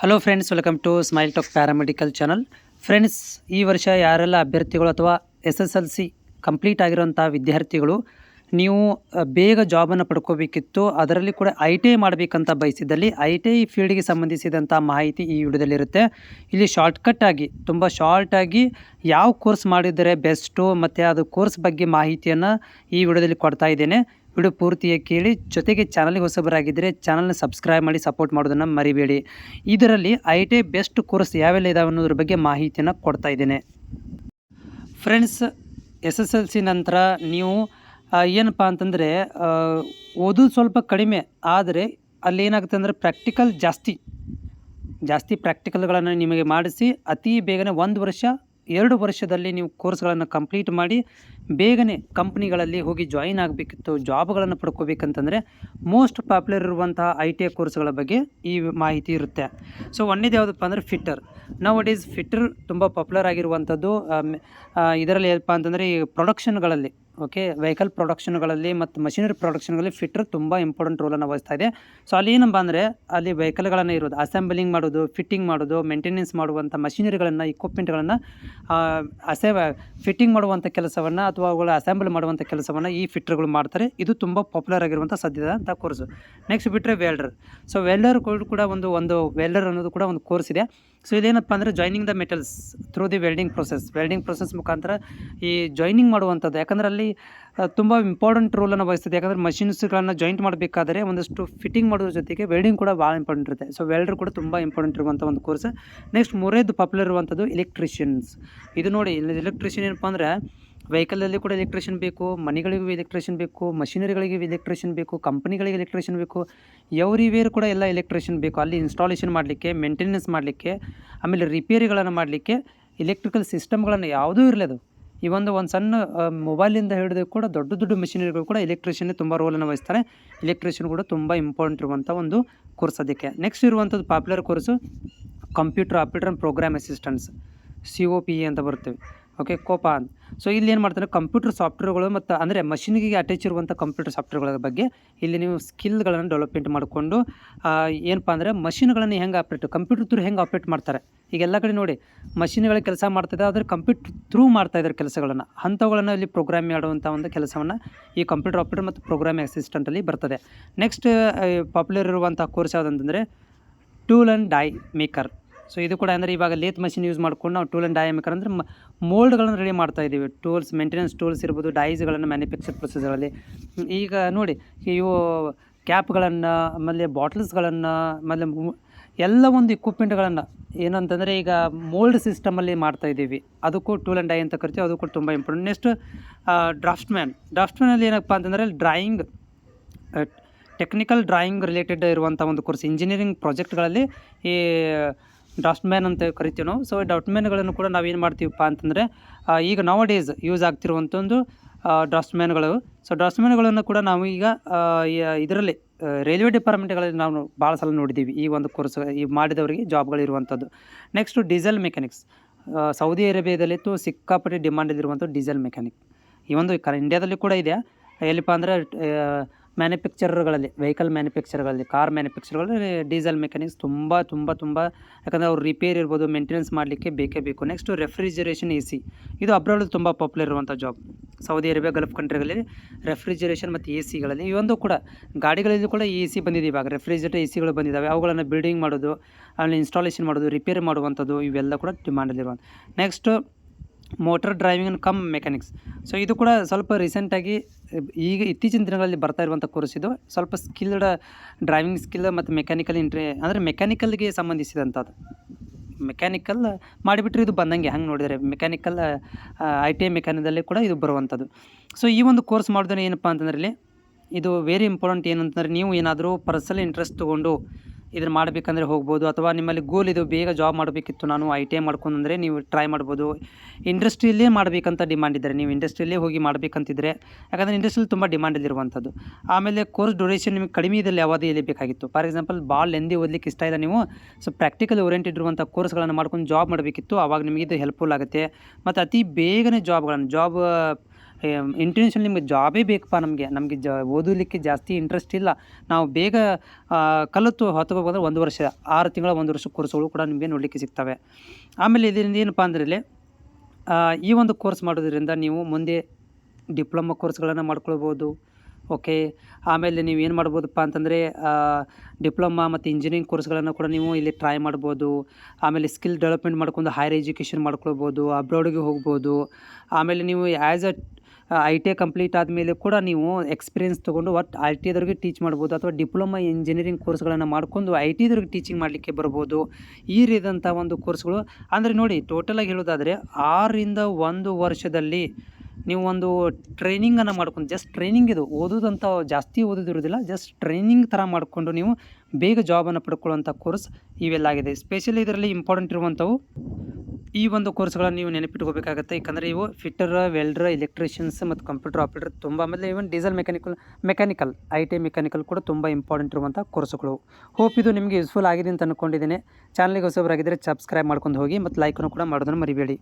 Hello friends, welcome to smile talk paramedical channel. Friends, ಈ ವರ್ಷ ಯಾರೆಲ್ಲ ಅಭ್ಯರ್ಥಿಗಳು ಅಥವಾ SSLC ಕಂಪ್ಲೀಟ್ ಆಗಿರೋಂಥ ವಿದ್ಯಾರ್ಥಿಗಳು ನೀವು ಬೇಗ ಜಾಬನ್ನು ಪಡ್ಕೋಬೇಕಿತ್ತು, ಅದರಲ್ಲಿ ಕೂಡ ITI ಮಾಡಬೇಕಂತ ಬಯಸಿದ್ದಲ್ಲಿ ITI ಫೀಲ್ಡ್ಗೆ ಸಂಬಂಧಿಸಿದಂಥ ಮಾಹಿತಿ ಈ ವಿಡಿಯೋದಲ್ಲಿರುತ್ತೆ. ಇಲ್ಲಿ ಶಾರ್ಟ್ಕಟ್ ಆಗಿ ತುಂಬ ಶಾರ್ಟಾಗಿ ಯಾವ ಕೋರ್ಸ್ ಮಾಡಿದರೆ ಬೆಸ್ಟು ಮತ್ತು ಅದು ಕೋರ್ಸ್ ಬಗ್ಗೆ ಮಾಹಿತಿಯನ್ನು ಈ ವಿಡಿಯೋದಲ್ಲಿ ಕೊಡ್ತಾ ಇದ್ದೇನೆ. ವಿಡಿಯೋ ಪೂರ್ತಿಯಾಗಿ ಕೇಳಿ, ಜೊತೆಗೆ ಚಾನಲ್ಗೆ ಹೊಸಬರಾಗಿದ್ದರೆ ಚಾನಲ್ನ ಸಬ್ಸ್ಕ್ರೈಬ್ ಮಾಡಿ ಸಪೋರ್ಟ್ ಮಾಡೋದನ್ನು ಮರಿಬೇಡಿ. ಇದರಲ್ಲಿ ITI ಬೆಸ್ಟ್ ಕೋರ್ಸ್ ಯಾವೆಲ್ಲ ಇದಾವೆ ಅನ್ನೋದ್ರ ಬಗ್ಗೆ ಮಾಹಿತಿಯನ್ನು ಕೊಡ್ತಾ ಇದ್ದೇನೆ. ಫ್ರೆಂಡ್ಸ್, SSLC ನಂತರ ನೀವು ಏನಪ್ಪ ಅಂತಂದರೆ ಓದೋದು ಸ್ವಲ್ಪ ಕಡಿಮೆ, ಆದರೆ ಅಲ್ಲಿ ಏನಾಗುತ್ತೆ ಅಂದರೆ ಪ್ರಾಕ್ಟಿಕಲ್ ಜಾಸ್ತಿ ಪ್ರಾಕ್ಟಿಕಲ್ಗಳನ್ನು ನಿಮಗೆ ಮಾಡಿಸಿ ಅತಿ ಬೇಗನೆ 1 ವರ್ಷ 2 ವರ್ಷದಲ್ಲಿ ನೀವು ಕೋರ್ಸ್ಗಳನ್ನು ಕಂಪ್ಲೀಟ್ ಮಾಡಿ ಬೇಗನೆ ಕಂಪ್ನಿಗಳಲ್ಲಿ ಹೋಗಿ ಜಾಯಿನ್ ಆಗಬೇಕಿತ್ತು, ಜಾಬ್ಗಳನ್ನು ಪಡ್ಕೋಬೇಕಂತಂದರೆ ಮೋಸ್ಟ್ ಪಾಪ್ಯುಲರ್ ಇರುವಂತಹ ITI ಕೋರ್ಸ್ಗಳ ಬಗ್ಗೆ ಈ ಮಾಹಿತಿ ಇರುತ್ತೆ. ಸೊ ಒಂದೇದು ಯಾವುದಪ್ಪ ಅಂದರೆ ಫಿಟ್ಟರ್. ನೌ ಡೇಸ್ ಫಿಟ್ಟರ್ ತುಂಬ ಪಾಪ್ಯುಲರ್ ಆಗಿರುವಂಥದ್ದು. ಇದರಲ್ಲಿ ಏನಪ್ಪ ಅಂತಂದರೆ ಈ ಪ್ರೊಡಕ್ಷನ್ಗಳಲ್ಲಿ, ವೆಹಿಕಲ್ ಪ್ರೊಡಕ್ಷನ್ಗಳಲ್ಲಿ ಮತ್ತು ಮಷಿನರಿ ಪ್ರೊಡಕ್ಷನ್ಗಳಲ್ಲಿ ಫಿಟ್ಟರ್ ತುಂಬ ಇಂಪಾರ್ಟೆಂಟ್ ರೋಲನ್ನು ವಹಿಸ್ತಾ ಇದೆ. ಸೊ ಅಲ್ಲಿ ಏನಪ್ಪ ಅಂದರೆ ಅಲ್ಲಿ ವೆಹಿಕಲ್ಗಳನ್ನು ಇರೋದು, ಅಸೆಂಬ್ಲಿಂಗ್ ಮಾಡೋದು, ಫಿಟ್ಟಿಂಗ್ ಮಾಡೋದು, ಮೇಂಟೆನೆನ್ಸ್ ಮಾಡುವಂಥ ಮಷಿನರಿಗಳನ್ನು, ಇಕ್ವಿಪ್ಮೆಂಟ್ಗಳನ್ನು ಫಿಟ್ಟಿಂಗ್ ಮಾಡುವಂಥ ಕೆಲಸವನ್ನು ಅಥವಾ ಅವುಗಳ ಅಸೆಂಬಲ್ ಮಾಡುವಂಥ ಕೆಲಸವನ್ನು ಈ ಫಿಟ್ಟರ್ಗಳು ಮಾಡ್ತಾರೆ. ಇದು ತುಂಬ ಪಾಪ್ಯುಲರ್ ಆಗಿರುವಂಥ ಸದ್ಯದಂಥ ಕೋರ್ಸು. ನೆಕ್ಸ್ಟ್ ಬಿಟ್ಟರೆ ವೆಲ್ಡರ್. ಸೊ ವೆಲ್ಡರ್ ಕೂಡ ಒಂದು ವೆಲ್ಡರ್ ಅನ್ನೋದು ಕೂಡ ಒಂದು ಕೋರ್ಸ್ ಇದೆ. ಸೊ ಇದೇನಪ್ಪ ಅಂದರೆ joining the metals through the welding process ಮುಖಾಂತರ ಈ ಜಾಯ್ನಿಂಗ್ ಮಾಡುವಂಥದ್ದು. ಯಾಕಂದರೆ ಅಲ್ಲಿ ತುಂಬ ಇಂಪಾರ್ಟೆಂಟ್ ರೋಲನ್ನು ವಹಿಸ್ತದೆ. ಯಾಕಂದರೆ ಮಷಿನ್ಸ್ಗಳನ್ನು ಜಾಯಿಂಟ್ ಮಾಡಬೇಕಾದ್ರೆ ಒಂದಷ್ಟು ಫಿಟ್ಟಿಂಗ್ ಮಾಡೋದ್ರ ಜೊತೆಗೆ ವೆಲ್ಡಿಂಗ್ ಕೂಡ ಭಾಳ ಇಂಪಾರ್ಟೆಂಟ್ ಇರುತ್ತೆ. ಸೊ ವೆಲ್ಡರ್ ಕೂಡ ತುಂಬ ಇಂಪಾರ್ಟೆಂಟ್ ಇರುವಂಥ ಒಂದು ಕೋರ್ಸ್. ನೆಕ್ಸ್ಟ್ ಮೂರನೇದು ಪಾಪ್ಯುಲರ್ ಇರುವಂಥದ್ದು ಎಲೆಕ್ಟ್ರಿಷಿಯನ್ಸ್. ಇದು ನೋಡಿ, ಎಲೆಕ್ಟ್ರಿಷಿಯನ್ ಏನಪ್ಪ ಅಂದರೆ ವೆಹಿಕಲಲ್ಲಿ ಕೂಡ ಎಲೆಕ್ಟ್ರಿಷಿಯನ್ ಬೇಕು, ಮನೆಗಳಿಗೂ ಎಲೆಕ್ಟ್ರಿಷಿಯನ್ ಬೇಕು, ಮಷಿನರಿಗಳಿಗೆ ಎಲೆಕ್ಟ್ರಿಷಿಯನ್ ಬೇಕು, ಕಂಪನಿಗಳಿಗೆ ಎಲೆಕ್ಟ್ರಿಷಿಯನ್ ಬೇಕು, ಎವ್ರಿವೇರ್ ಕೂಡ ಎಲ್ಲ ಎಲೆಕ್ಟ್ರಿಷಿಯನ್ ಬೇಕು. ಅಲ್ಲಿ ಇನ್ಸ್ಟಾಲೇಷನ್ ಮಾಡಲಿಕ್ಕೆ, ಮೇಂಟೆನೆನ್ಸ್ ಮಾಡಲಿಕ್ಕೆ, ಆಮೇಲೆ ರಿಪೇರಿಗಳನ್ನು ಮಾಡಲಿಕ್ಕೆ, ಎಲೆಕ್ಟ್ರಿಕಲ್ ಸಿಸ್ಟಮ್ಗಳನ್ನು ಯಾವುದೂ ಇರಲಿ, ಅದು ಈ ಒಂದು ಸಣ್ಣ ಮೊಬೈಲಿಂದ ಹಿಡಿದು ಕೂಡ ದೊಡ್ಡ ಮೆಷಿನರಿಗಳು ಕೂಡ ಎಲೆಕ್ಟ್ರಿಷಿಯನ್ ತುಂಬ ರೋಲನ್ನು ವಹಿಸ್ತಾರೆ. ಎಲೆಕ್ಟ್ರಿಷಿಯನ್ ಕೂಡ ತುಂಬ ಇಂಪಾರ್ಟೆಂಟ್ ಇರುವಂಥ ಒಂದು ಕೋರ್ಸ್ ಅದಕ್ಕೆ. ನೆಕ್ಸ್ಟ್ ಇರುವಂಥದ್ದು popular course computer operator and program assistants, COPA ಅಂತ ಬರ್ತೇವೆ. ಕೋಪಾ ಅಂತ. ಸೊ ಇಲ್ಲಿ ಏನು ಮಾಡ್ತಾರೆ, ಕಂಪ್ಯೂಟರ್ ಸಾಫ್ಟ್ವೇರ್ಗಳು ಮತ್ತು ಅಂದರೆ ಮಷಿನಿಗೆ ಅಟ್ಯಾಚ್ ಇರುವಂಥ ಕಂಪ್ಯೂಟರ್ ಸಾಫ್ಟ್ವೇರ್ಗಳ ಬಗ್ಗೆ ಇಲ್ಲಿ ನೀವು ಸ್ಕಿಲ್ಗಳನ್ನು ಡೆವಲಪ್ಮೆಂಟ್ ಮಾಡಿಕೊಂಡು ಏನಪ್ಪ ಅಂದರೆ ಮಷಿನ್ಗಳನ್ನು ಹೆಂಗೆ ಕಂಪ್ಯೂಟರ್ ಥ್ರೂ ಹೆಂಗೆ ಆಪ್ರೇಟ್ ಮಾಡ್ತಾರೆ. ಈಗ ಎಲ್ಲ ಕಡೆ ನೋಡಿ ಮಷಿನ್ಗಳ ಕೆಲಸ ಮಾಡ್ತಿದೆ, ಆದರೆ ಕಂಪ್ಯೂಟರ್ ಥ್ರೂ ಮಾಡ್ತಾಯಿದ್ದಾರೆ ಕೆಲಸಗಳನ್ನು. ಅಂಥವುಗಳನ್ನು ಇಲ್ಲಿ ಪ್ರೋಗ್ರಾಮ್ ಮಾಡುವಂಥ ಒಂದು ಕೆಲಸವನ್ನು ಈ ಕಂಪ್ಯೂಟರ್ ಆಪ್ರೇಟರ್ ಮತ್ತು ಪ್ರೋಗ್ರಾಮ್ ಅಸಿಸ್ಟೆಂಟಲ್ಲಿ ಬರ್ತದೆ. ನೆಕ್ಸ್ಟ್ ಪಾಪ್ಯುಲರ್ ಇರುವಂಥ ಕೋರ್ಸ್ ಯಾವುದಂತಂದರೆ tool and die maker. So ಇದು ಕೂಡ ಅಂದರೆ ಇವಾಗ ಲೇತ್ ಮಷಿನ್ ಯೂಸ್ ಮಾಡ್ಕೊಂಡು ನಾವು ಟೂಲ್ ಆ್ಯಂಡ್ ಡೈ ಮೇಕರ್ ಅಂದರೆ ಮೋಲ್ಡ್ಗಳನ್ನು ರೆಡಿ ಮಾಡ್ತಾ ಇದ್ದೀವಿ. ಟೂಲ್ಸ್, ಮೇಂಟೆನೆನ್ಸ್ ಟೂಲ್ಸ್ ಇರ್ಬೋದು, ಡೈಸ್ಗಳನ್ನು ಮ್ಯಾನುಫ್ಯಾಕ್ಚರ್ ಪ್ರೊಸೆಸರಲ್ಲಿ. ಈಗ ನೋಡಿ ಇವು ಕ್ಯಾಪ್ಗಳನ್ನು, ಆಮೇಲೆ ಬಾಟಲ್ಸ್ಗಳನ್ನು, ಆಮೇಲೆ ಎಲ್ಲ ಒಂದು ಇಕ್ವಿಪ್ಮೆಂಟ್ಗಳನ್ನು ಏನಂತಂದರೆ ಈಗ ಮೋಲ್ಡ್ ಸಿಸ್ಟಮಲ್ಲಿ ಮಾಡ್ತಾಯಿದ್ದೀವಿ. ಅದಕ್ಕೂ ಟೂಲ್ ಆ್ಯಂಡ್ ಡೈ ಅಂತ ಕರಿತೀವಿ. ಅದು ಕೂಡ ತುಂಬ ಇಂಪಾರ್ಟೆಂಟ್. ನೆಕ್ಸ್ಟ್ ಡ್ರಾಫ್ಟ್ಮ್ಯಾನಲ್ಲಿ ಏನಪ್ಪ ಅಂತಂದರೆ ಡ್ರಾಯಿಂಗ್, ಟೆಕ್ನಿಕಲ್ ಡ್ರಾಯಿಂಗ್ ರಿಲೇಟೆಡ್ ಇರುವಂಥ ಒಂದು ಕೋರ್ಸ್. ಇಂಜಿನಿಯರಿಂಗ್ ಪ್ರಾಜೆಕ್ಟ್ಗಳಲ್ಲಿ ಈ ಡ್ರಾಫ್ಟ್ಮ್ಯಾನ್ ಅಂತ ಕರಿತೀವಿ ನಾವು. ಸೊ ಡ್ರಾಫ್ಟ್ಮ್ಯಾನ್ಗಳನ್ನು ಕೂಡ ನಾವೇನು ಮಾಡ್ತೀವಪ್ಪ ಅಂತಂದರೆ ಈಗ ನೌ ಡೇಸ್ ಯೂಸ್ ಆಗ್ತಿರುವಂಥ ಒಂದು ಡ್ರಾಫ್ಟ್ಮ್ಯಾನ್ಗಳು. ಸೊ ಡ್ರಾಫ್ಟ್ಮ್ಯಾನ್ಗಳನ್ನು ಕೂಡ ನಾವು ಈಗ ಇದರಲ್ಲಿ ರೈಲ್ವೆ ಡಿಪಾರ್ಟ್ಮೆಂಟ್ಗಳಲ್ಲಿ ನಾವು ಭಾಳ ಸಲ ನೋಡಿದ್ದೀವಿ. ಈ ಒಂದು ಕೋರ್ಸ್ ಈ ಮಾಡಿದವರಿಗೆ ಜಾಬ್ಗಳಿರುವಂಥದ್ದು. Next diesel mechanics. ಸೌದಿ ಅರೇಬಿಯಾದಲ್ಲಿ ಸಿಕ್ಕಾಪಟ್ಟೆ ಡಿಮಾಂಡಲ್ಲಿರುವಂಥ ಡೀಸೆಲ್ ಮೆಕ್ಯಾನಿಕ್. ಈ ಒಂದು ಇಂಡಿಯಾದಲ್ಲಿ ಕೂಡ ಇದೆ. ಎಲ್ಲಿಪ್ಪ ಅಂದರೆ ಮ್ಯಾನುಫ್ಯಾಕ್ಚರರ್ಗಳಲ್ಲಿ, ವೆಹಿಕಲ್ ಮ್ಯಾನುಫ್ಯಾಕ್ಚರ್ಗಳಲ್ಲಿ, ಕಾರ್ ಮ್ಯಾನುಫ್ಯಾಕ್ಚರ್ಗಳಲ್ಲಿ ಡೀಸೆಲ್ ಮೆಕ್ಯಾನಿಕ್ಸ್ ತುಂಬ ಯಾಕಂದರೆ ಅವ್ರು ರಿಪೇರ್ ಇರ್ಬೋದು, ಮೇಂಟೆನೆನ್ಸ್ ಮಾಡಲಿಕ್ಕೆ ಬೇಕೇ ಬೇಕು. Next refrigeration AC. ಇದು ಅಬ್ರಾಡ್ ತುಂಬ ಪಾಪ್ಯುಲರ್ ಇರುವಂಥ ಜಾಬ್. ಸೌದಿ ಅರೇಬಿಯಾ, ಗಲ್ಫ್ ಕಂಟ್ರಿಗಳಲ್ಲಿ ರೆಫ್ರಿಜರೇಷನ್ ಮತ್ತು ACಗಳಲ್ಲಿ ಈ ಒಂದು ಕೂಡ ಗಾಡಿಗಳಲ್ಲಿ ಕೂಡ AC ಬಂದಿದೆ. ಇವಾಗ ರೆಫ್ರಿಜರೇಟರ್ ACಗಳು ಬಂದಿದ್ದಾವೆ. ಅವುಗಳನ್ನು ಬಿಲ್ಡಿಂಗ್ ಮಾಡೋದು, ಆಮೇಲೆ ಇನ್ಸ್ಟಾಲೇಷನ್ ಮಾಡೋದು, ರಿಪೇರ್ ಮಾಡುವಂಥದ್ದು, ಇವೆಲ್ಲ ಕೂಡ ಡಿಮಾಂಡಲ್ಲಿರುವಂಥ. Next motor driving cum mechanics. So ಇದು ಕೂಡ ಸ್ವಲ್ಪ ರೀಸೆಂಟಾಗಿ ಈಗ ಇತ್ತೀಚಿನ ದಿನಗಳಲ್ಲಿ ಬರ್ತಾ ಇರುವಂಥ ಕೋರ್ಸ್. ಇದು ಸ್ವಲ್ಪ ಸ್ಕಿಲ್ಡ್ ಡ್ರೈವಿಂಗ್ ಸ್ಕಿಲ್ ಮತ್ತು ಮೆಕ್ಯಾನಿಕಲ್ ಅಂದರೆ ಮೆಕ್ಯಾನಿಕಲ್ಗೆ ಸಂಬಂಧಿಸಿದಂಥದ್ದು. ಮೆಕ್ಯಾನಿಕಲ್ ಮಾಡಿಬಿಟ್ರೆ ಇದು ಬಂದಂಗೆ ಹಂಗೆ ನೋಡಿದರೆ ಮೆಕ್ಯಾನಿಕಲ್ ITI ಮೆಕ್ಯಾನಿಕದಲ್ಲಿ ಕೂಡ ಇದು ಬರುವಂಥದ್ದು. ಸೊ ಈ ಒಂದು ಕೋರ್ಸ್ ಮಾಡಿದ್ರೆ ಏನಪ್ಪ ಅಂತಂದರೆ ಇಲ್ಲಿ ಇದು ವೆರಿ ಇಂಪಾರ್ಟೆಂಟ್. ಏನಂತಂದರೆ ನೀವು ಏನಾದರೂ ಪರ್ಸನಲ್ ಇಂಟ್ರೆಸ್ಟ್ ತೊಗೊಂಡು ಇದನ್ನು ಮಾಡಬೇಕಂದ್ರೆ ಹೋಗ್ಬೋದು, ಅಥವಾ ನಿಮ್ಮಲ್ಲಿ ಗೋಲ್ ಇದು ಬೇಗ ಜಾಬ್ ಮಾಡಬೇಕಿತ್ತು, ನಾನು ITI ಮಾಡ್ಕೊಂಡ್ರೆ ನೀವು ಟ್ರೈ ಮಾಡ್ಬೋದು. ಇಂಡಸ್ಟ್ರಿಯಲ್ಲೇ ಮಾಡಬೇಕಂತ ಡಿಮಾಂಡ್ ಇದ್ದರೆ ನೀವು ಇಂಡಸ್ಟ್ರಿಯಲ್ಲೇ ಹೋಗಿ ಮಾಡಬೇಕಂತಿದ್ರೆ, ಯಾಕಂದರೆ ಇಂಡಸ್ಟ್ರಿಯಲ್ಲಿ ತುಂಬ ಡಿಮಾಂಡಲ್ಲಿರುವಂಥದ್ದು. ಆಮೇಲೆ ಕೋರ್ಸ್ ಡ್ಯೂರೇಷನ್ ನಿಮಗೆ ಕಡಿಮೆ ಇದ್ದಲ್ಲಿ ಅವಧಿಯಲ್ಲಿ ಬೇಕಾಗಿತ್ತು. ಫಾರ್ ಎಕ್ಸಾಂಪಲ್ ಭಾಳ ಲೆಂದಿ ಓದಲಿಕ್ಕೆ ಇಷ್ಟ ಇಲ್ಲ ನೀವು, ಸೊ ಪ್ರಾಕ್ಟಿಕಲ್ ಓರಿಯೆಂಟೆಡ್ ಇರುವಂಥ ಕೋರ್ಸ್ಗಳನ್ನು ಮಾಡ್ಕೊಂಡು ಜಾಬ್ ಮಾಡಬೇಕಿತ್ತು, ಆವಾಗ ನಿಮಗೆ ಇದು ಹೆಲ್ಪ್ಫುಲ್ ಆಗುತ್ತೆ. ಮತ್ತು ಅತಿ ಬೇಗನೆ ಜಾಬ್ ಇಂಟೆನ್ಷನ್ ನಿಮಗೆ ಜಾಬೇ ಬೇಕಪ್ಪ, ನಮಗೆ ಓದಲಿಕ್ಕೆ ಜಾಸ್ತಿ ಇಂಟ್ರೆಸ್ಟ್ ಇಲ್ಲ, ನಾವು ಬೇಗ ಕಲಿತು ಹೊತ್ಕೋಬೋದ್ರೆ 1 ವರ್ಷ 6 ತಿಂಗಳ 1 ವರ್ಷ ಕೋರ್ಸ್ಗಳು ಕೂಡ ನಿಮಗೆ ನೋಡಲಿಕ್ಕೆ ಸಿಗ್ತವೆ. ಆಮೇಲೆ ಇದರಿಂದ ಏನಪ್ಪ ಅಂದ್ರೆ ಇಲ್ಲಿ ಈ ಒಂದು ಕೋರ್ಸ್ ಮಾಡೋದ್ರಿಂದ ನೀವು ಮುಂದೆ ಡಿಪ್ಲೊಮಾ ಕೋರ್ಸ್ಗಳನ್ನು ಮಾಡ್ಕೊಳ್ಬೋದು. ಓಕೆ, ಆಮೇಲೆ ನೀವು ಏನು ಮಾಡ್ಬೋದಪ್ಪ ಅಂತಂದರೆ ಡಿಪ್ಲೊಮಾ ಮತ್ತು ಇಂಜಿನಿಯರಿಂಗ್ ಕೋರ್ಸ್ಗಳನ್ನು ಕೂಡ ನೀವು ಇಲ್ಲಿ ಟ್ರೈ ಮಾಡ್ಬೋದು. ಆಮೇಲೆ ಸ್ಕಿಲ್ ಡೆವಲಪ್ಮೆಂಟ್ ಮಾಡ್ಕೊಂಡು ಹೈಯರ್ ಎಜುಕೇಷನ್ ಮಾಡ್ಕೊಳ್ಬೋದು, ಅಬ್ರಾಡಿಗೆ ಹೋಗ್ಬೋದು. ಆಮೇಲೆ ನೀವು as I T I complete ಆದಮೇಲೆ ಕೂಡ ನೀವು ಎಕ್ಸ್ಪೀರಿಯೆನ್ಸ್ ತೊಗೊಂಡು ಒಟ್ಟು ಐ ಟಿ ಐದವ್ರಿಗೆ ಟೀಚ್ ಮಾಡ್ಬೋದು, ಅಥವಾ ಡಿಪ್ಲೊಮಾ ಇಂಜಿನಿಯರಿಂಗ್ ಕೋರ್ಸ್ಗಳನ್ನು ಮಾಡ್ಕೊಂಡು ಐ ಟಿ ಐದವ್ರಿಗೆ ಟೀಚಿಂಗ್ ಮಾಡಲಿಕ್ಕೆ ಬರ್ಬೋದು. ಈ ರೀತಿಯಂಥ ಒಂದು ಕೋರ್ಸ್ಗಳು ಅಂದರೆ ನೋಡಿ, ಟೋಟಲಾಗಿ ಹೇಳೋದಾದರೆ 6ರಿಂದ 1 ವರ್ಷದಲ್ಲಿ ನೀವು ಒಂದು ಟ್ರೈನಿಂಗನ್ನು ಮಾಡ್ಕೊಂಡು, ಜಸ್ಟ್ ಟ್ರೈನಿಂಗ್ ಇದು, ಓದೋದಂತ ಜಾಸ್ತಿ ಓದೋದಿರೋದಿಲ್ಲ, ಜಸ್ಟ್ ಟ್ರೈನಿಂಗ್ ಥರ ಮಾಡಿಕೊಂಡು ನೀವು ಬೇಗ ಜಾಬನ್ನು ಪಡ್ಕೊಳ್ಳುವಂಥ ಕೋರ್ಸ್ ಇವೆಲ್ಲ ಆಗಿದೆ. ಸ್ಪೆಷಲಿ ಇದರಲ್ಲಿ ಇಂಪಾರ್ಟೆಂಟ್ ಇರುವಂಥವು ಈ ಒಂದು ಕೋರ್ಸ್ಗಳನ್ನು ನೀವು ನೆನಪಿಟ್ಕೋಬೇಕಾಗುತ್ತೆ. ಯಾಕಂದರೆ ಇವು ಫಿಟ್ಟರ್, ವೆಲ್ಡರ್, ಎಲೆಕ್ಟ್ರಿಷಿಯನ್ಸ್ ಮತ್ತು ಕಂಪ್ಯೂಟರ್ ಆಪರೇಟರ್ ತುಂಬ, ಆಮೇಲೆ even diesel mechanical I T I mechanical ಕೂಡ ತುಂಬ ಇಂಪಾರ್ಟೆಂಟ್ ಇರುವಂಥ ಕೋರ್ಸ್ಗಳು. ಹೋಪ್ ಇದು ನಿಮಗೆ ಯೂಸ್ಫುಲ್ ಆಗಿದೆ ಅಂತ ಅಂದ್ಕೊಂಡಿದ್ದೇನೆ. ಚಾನಲ್ಗೆ ಹೊಸಬರಾಗಿದ್ದರೆ ಸಬ್ಸ್ಕ್ರೈಬ್ ಮಾಡ್ಕೊಂಡು ಹೋಗಿ ಮತ್ತು ಲೈಕನ್ನು ಕೂಡ ಮಾಡೋದನ್ನು ಮರಿಬೇಡಿ.